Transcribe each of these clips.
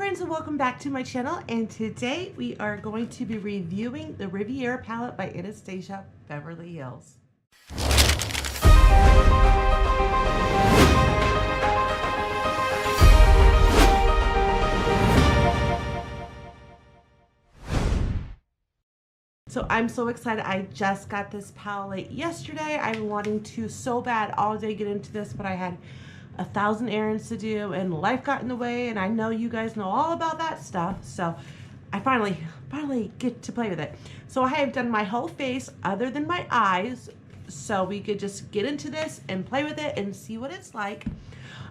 friends, and welcome back to my channel, and today we are going to be reviewing the Riviera Palette by Anastasia Beverly Hills. So I'm so excited. I just got this palette yesterday. I've been wanting to so bad all day get into this, but I had 1,000 errands to do and life got in the way, and I know you guys know all about that stuff, so I finally get to play with it. So I have done my whole face other than my eyes, so we could just get into this and play with it and see what it's like.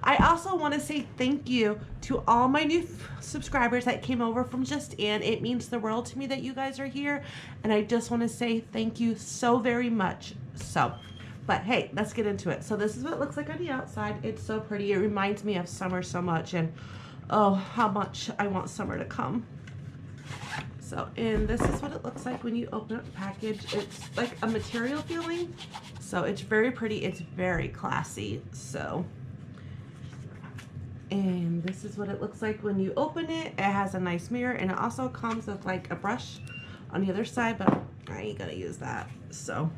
I also want to say thank you to all my new subscribers that came over from Just In. It means the world to me that you guys are here, and I just want to say thank you so very much. But hey, let's get into it. So this is what it looks like on the outside. It's so pretty. It reminds me of summer so much, and oh, how much I want summer to come. So, and this is what it looks like when you open up the package. It's like a material feeling. So it's very pretty. It's very classy. So, and this is what it looks like when you open it. It has a nice mirror, and it also comes with like a brush on the other side, but I ain't gonna use that. So,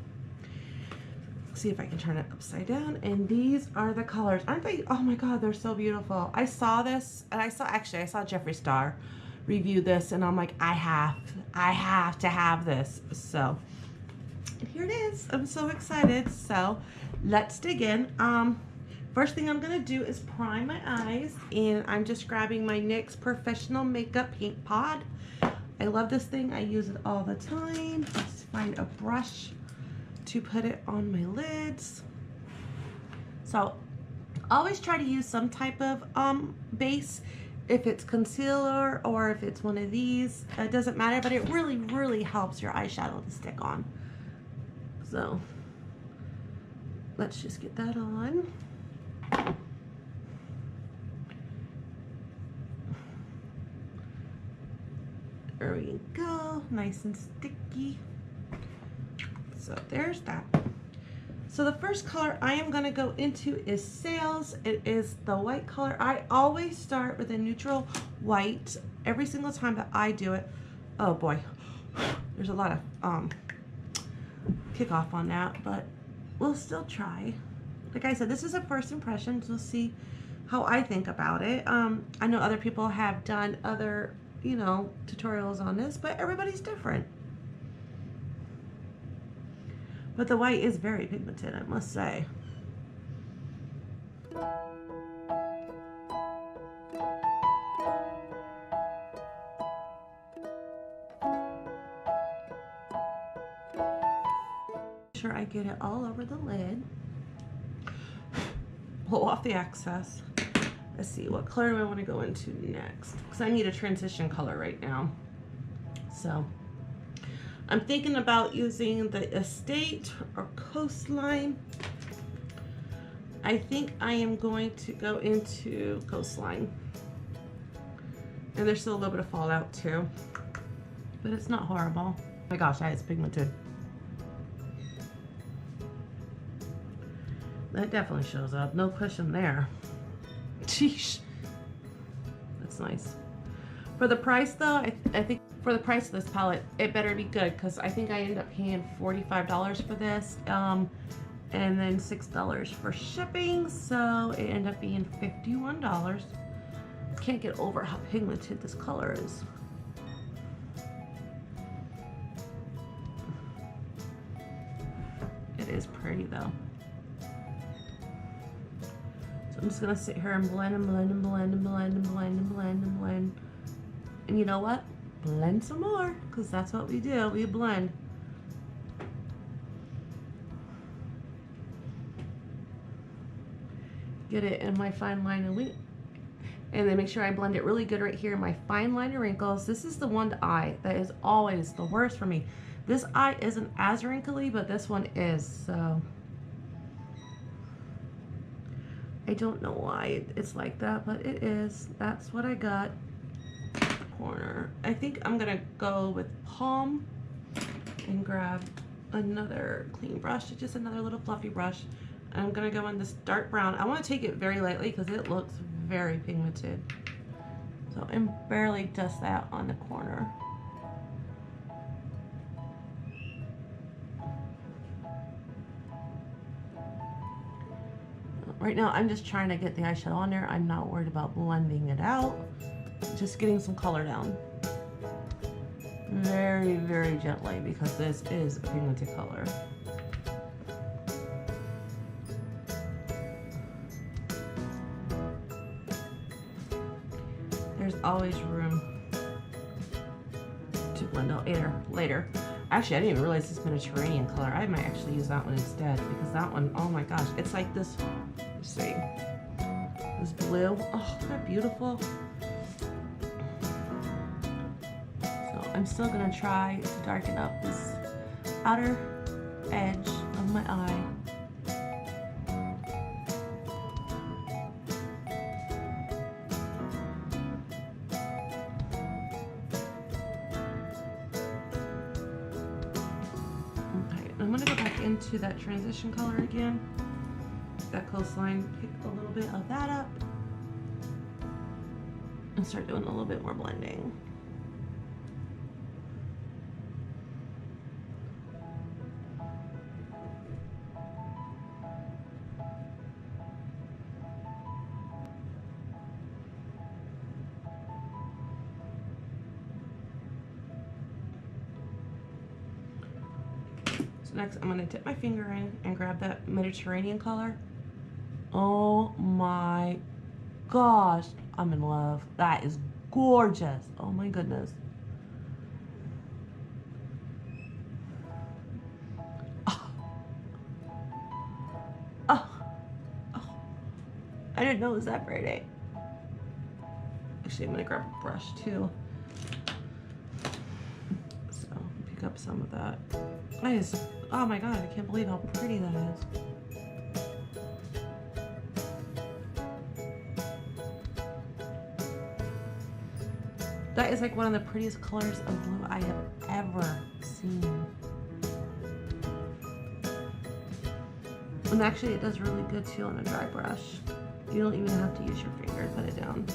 see if I can turn it upside down, and these are the colors. Aren't they? Oh my god, they're so beautiful. I saw this, and I saw Jeffree Star review this, and I'm like, I have to have this. So, and here it is. I'm so excited. So let's dig in. First thing I'm gonna do is prime my eyes, and I'm just grabbing my NYX Professional Makeup Paint Pod. I love this thing. I use it all the time. Just find a brush to put it on my lids. So always try to use some type of base, if it's concealer or if it's one of these, it doesn't matter, but it really helps your eyeshadow to stick on. So let's just get that on. There we go, nice and sticky. So there's that. So the first color I am going to go into is Sales. It is the white color. I always start with a neutral white every single time that I do it. Oh boy, there's a lot of kickoff on that, but we'll still try. Like I said, this is a first impression, so we'll see how I think about it. I know other people have done other, you know, tutorials on this, but everybody's different. But the white is very pigmented, I must say. Make sure I get it all over the lid. Pull off the excess. Let's see, what color do I want to go into next? Because I need a transition color right now. So I'm thinking about using the Estate or Coastline. I think I am going to go into Coastline. And there's still a little bit of fallout too, but it's not horrible. Oh my gosh, that is pigmented. That definitely shows up, no question there. Sheesh. That's nice. For the price though, I think for the price of this palette, it better be good, because I think I ended up paying $45 for this, and then $6 for shipping, so it ended up being $51. Can't get over how pigmented this color is. It is pretty though. So I'm just gonna sit here and blend and blend and blend and blend and blend and blend and blend. And you know what? Blend some more, because that's what we do. We blend. Get it in my fine line and wrinkles. And then make sure I blend it really good right here in my fine line and wrinkles. This is the one eye that is always the worst for me. This eye isn't as wrinkly, but this one is, so I don't know why it's like that, but it is. That's what I got. Corner. I think I'm gonna go with Palm and grab another clean brush, just another little fluffy brush. I'm gonna go in this dark brown. I want to take it very lightly because it looks very pigmented. So I'm barely just that on the corner. Right now I'm just trying to get the eyeshadow on there. I'm not worried about blending it out. Just getting some color down. Very, very gently because this is a pigmented color. There's always room to blend out later. Actually, I didn't even realize this Mediterranean color. I might actually use that one instead because that one, oh my gosh, it's like this, let's see, this blue. Oh, isn't that beautiful? So I'm still gonna try to darken up this outer edge of my eye. I'm going to go back into that transition color again, that coastline, pick a little bit of that up, and start doing a little bit more blending. Next, I'm going to dip my finger in and grab that Mediterranean color. Oh my gosh, I'm in love. That is gorgeous. Oh my goodness. Oh. Oh. Oh. I didn't know it was that pretty. Actually, I'm going to grab a brush too. So, pick up some of that. That is, oh my god, I can't believe how pretty that is. That is like one of the prettiest colors of blue I have ever seen. And actually it does really good too on a dry brush. You don't even have to use your finger to put it down.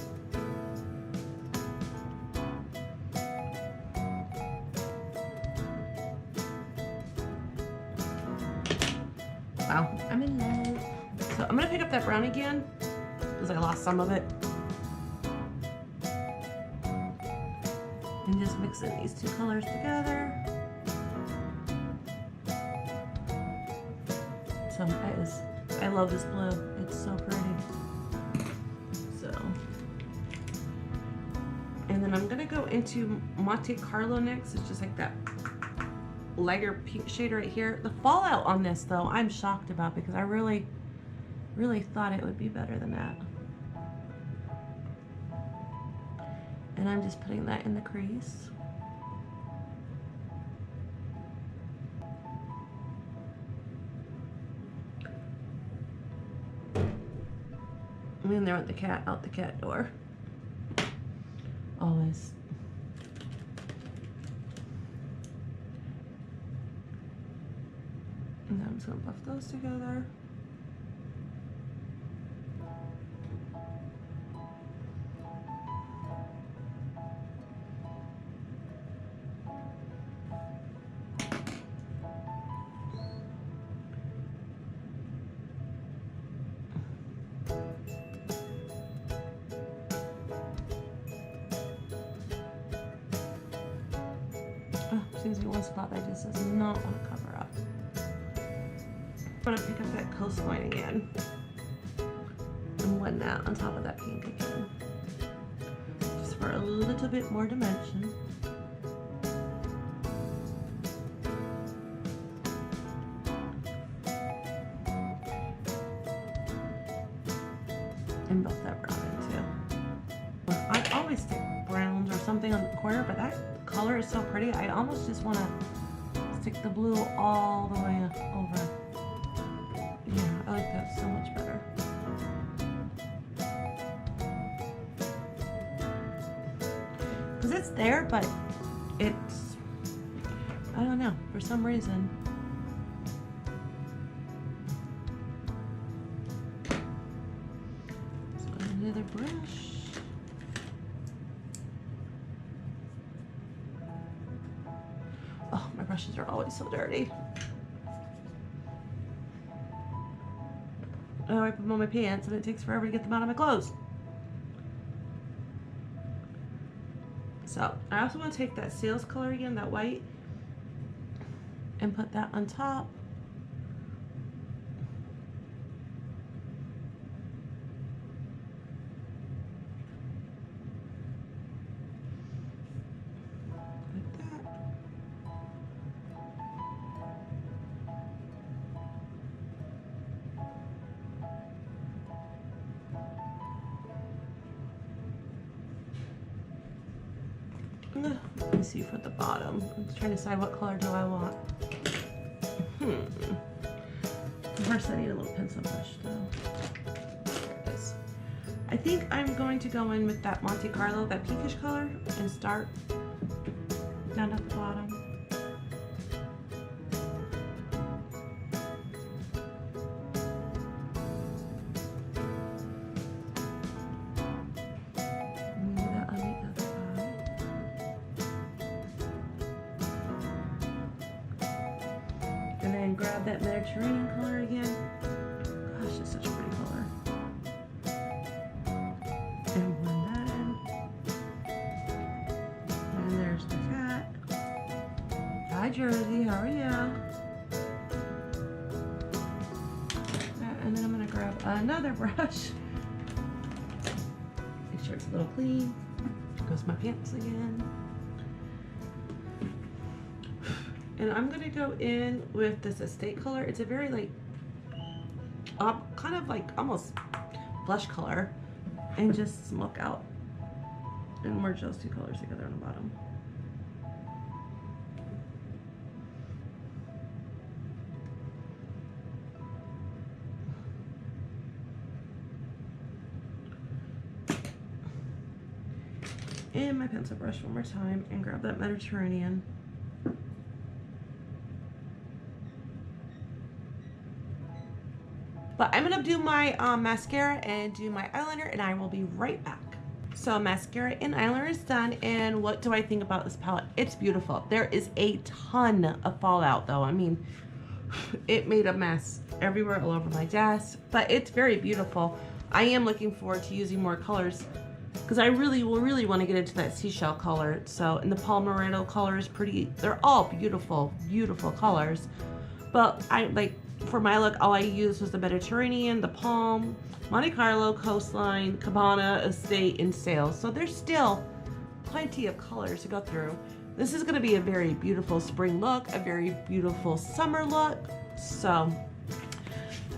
Wow, I'm in love. So I'm gonna pick up that brown again because I lost some of it. And just mixing these two colors together. So I love this blue. It's so pretty. So, and then I'm gonna go into Monte Carlo next. It's just like that lighter pink shade right here. The fallout on this though, I'm shocked about because I really thought it would be better than that. And I'm just putting that in the crease. And then there went the cat out the cat door. Always. And then I'm just gonna buff those together. Seems to be one spot that just does not want to cover up. I'm going to pick up that coastline again and blend that on top of that pink again. Just for a little bit more dimension. And buff that brown in too. I always stick browns or something on the corner, but that color is so pretty. I almost just want to stick the blue all the way over. Yeah, I like that so much better. Because it's there, but it's, I don't know, for some reason. Let's go into the brush. brushes are always so dirty. Oh, I put them on my pants and it takes forever to get them out of my clothes. So I also want to take that sales color again, that white, and put that on top. Let me see for the bottom. I'm trying to decide what color do I want. First I need a little pencil brush though. There it is. I think I'm going to go in with that Monte Carlo, that pinkish color, and start down at the bottom. And then grab that Mediterranean color again. Gosh, it's such a pretty color. And blend that in. And there's the cat. Hi, Jersey, how are you? And then I'm gonna grab another brush. Make sure it's a little clean. Goes my pants again. And I'm gonna go in with this estate color. It's a very like, kind of like almost blush color, and just smoke out and merge those two colors together on the bottom. And my pencil brush one more time and grab that Mediterranean. But I'm gonna do my mascara and do my eyeliner, and I will be right back. So mascara and eyeliner is done, and what do I think about this palette? It's beautiful. There is a ton of fallout though. I mean, it made a mess everywhere, all over my desk, but it's very beautiful. I am looking forward to using more colors because I really want to get into that seashell color. So, and the Palmaretto color is pretty, they're all beautiful, beautiful colors. But I like, for my look, all I used was the Mediterranean, the Palm, Monte Carlo, Coastline, Cabana, Estate, and Sales. So there's still plenty of colors to go through. This is going to be a very beautiful spring look, a very beautiful summer look. So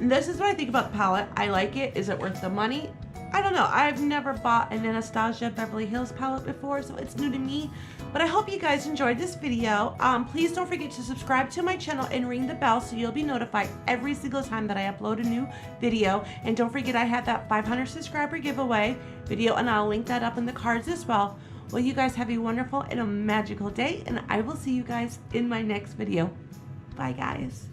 this is what I think about the palette. I like it. Is it worth the money? I don't know. I've never bought an Anastasia Beverly Hills palette before, so it's new to me. But I hope you guys enjoyed this video. Please don't forget to subscribe to my channel and ring the bell so you'll be notified every single time that I upload a new video. And don't forget I have that 500 subscriber giveaway video, and I'll link that up in the cards as well. Well, you guys have a wonderful and a magical day, and I will see you guys in my next video. Bye, guys.